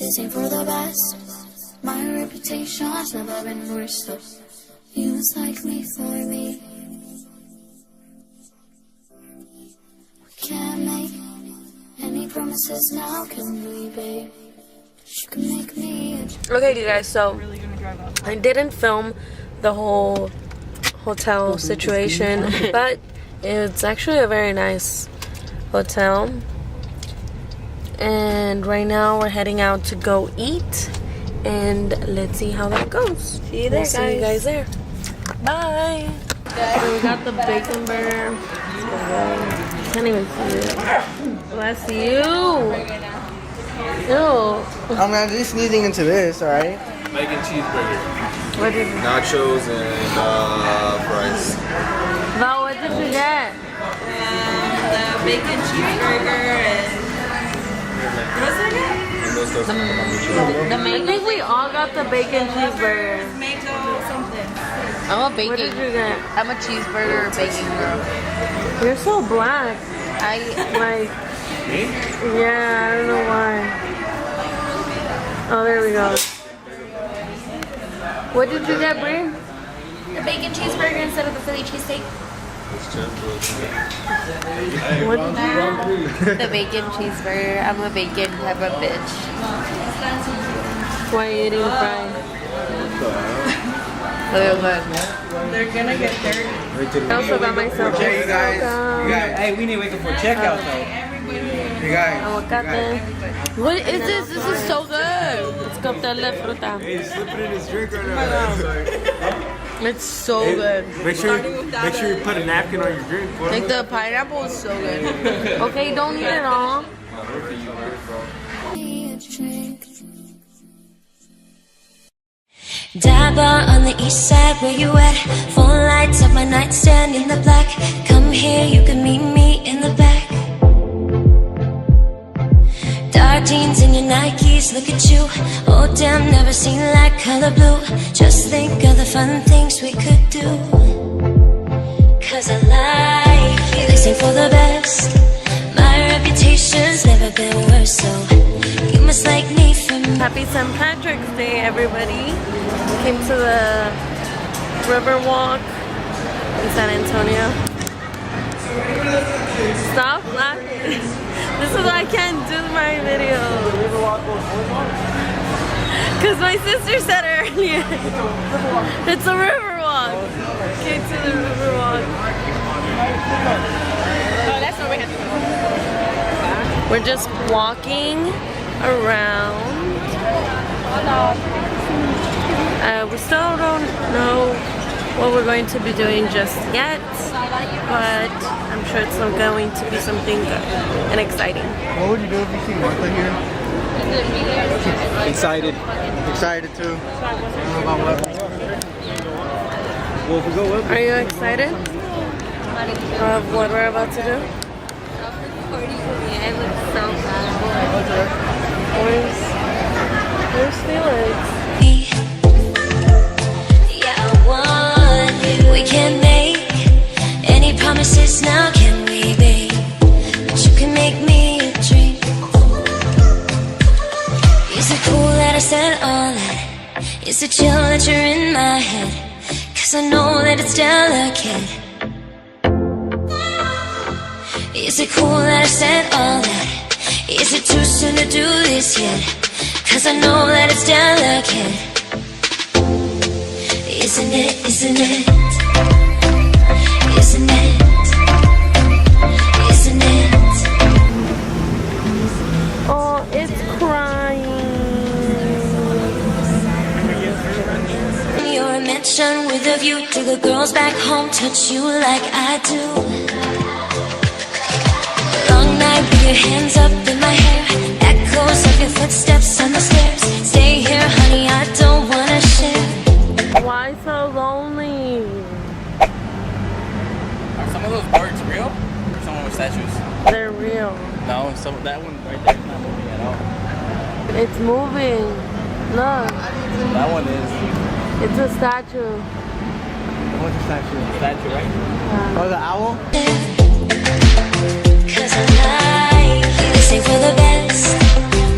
This ain't for the best. My reputation's never been worse, though. You must like me for me. We can't make any promises now, can we, babe? You can make me a... Okay, you guys, so I didn't film the whole hotel situation, but it's actually a very nice hotel. And right now we're heading out to go eat, and let's see how that goes. See you there, guys. See you guys there. Bye. So we got the bacon burger. Can't even see it. Bless you. Ew. I'm not just sneezing into this, alright? Bacon cheeseburger. What did you Nachos and fries. Val, what did you get? The bacon cheeseburger and what's it again? I think we all got the bacon cheeseburger. Mango something. I'm a bacon. What did you get? I'm a cheeseburger bacon girl. You're so black. I Yeah, I don't know why. Oh, there we go. What did you get, Brie? The bacon cheeseburger instead of the Philly cheesesteak. What did you get? the bacon cheeseburger. I'm a bacon type of bitch. Why are you eating fries? They're gonna get dirty. I also got myself a You guys, Hey, we need to wake up for checkout though. you guys. aguacate. What is this? This is so good. It's cóctel de fruta. He's slipping in his drink right now. It's so good. Make sure you put a napkin on your drink. Like the pineapple is so good. Okay, don't eat it all. Dabba on the east side, where you at? Phone lights up my nightstand in the black. Come here, you can meet me in the back. Dark jeans and your Nikes, look at you. Oh damn, never seen like color blue. Just think of the fun things we could do. Cause I like you. This ain't for the best. My reputation's never been worse, so you must like me for me. Happy St. Patrick's Day, everybody. We came to the river walk in San Antonio. Stop laughing. This is why I can't do my video. Because my sister said earlier. It's a river walk. Came to the river walk. Oh, that's what we have to do. We're just walking around. We still don't know what we're going to be doing just yet, but I'm sure it's going to be something good and exciting. What would you do if you see Martha here? Excited. Excited too. I don't know about what. Well, if we go up. Are you excited of what we're about to do? I look so bad. Where's Felix? We can't make any promises now, can we, babe? But you can make me a drink. Is it cool that I said all that? Is it chill that you're in my head? Cause I know that it's delicate. Is it cool that I said all that? Is it too soon to do this yet? Cause I know that it's delicate. Isn't it, isn't it? Isn't it? Isn't it? Oh, it's crying. You're a mansion with a view. Do the girls back home touch you like I do? Long night with your hands up in my hair. Echoes of your footsteps on the stairs. Stay here, honey, I don't wanna share. Why so lonely? Are some of those birds real? Or some of them statues? They're real. No, that one right there is not moving at all. It's moving. Look, That one is. it's a statue. What's the statue? Statue, right? Oh, the owl? Cause I like you. This ain't for the best.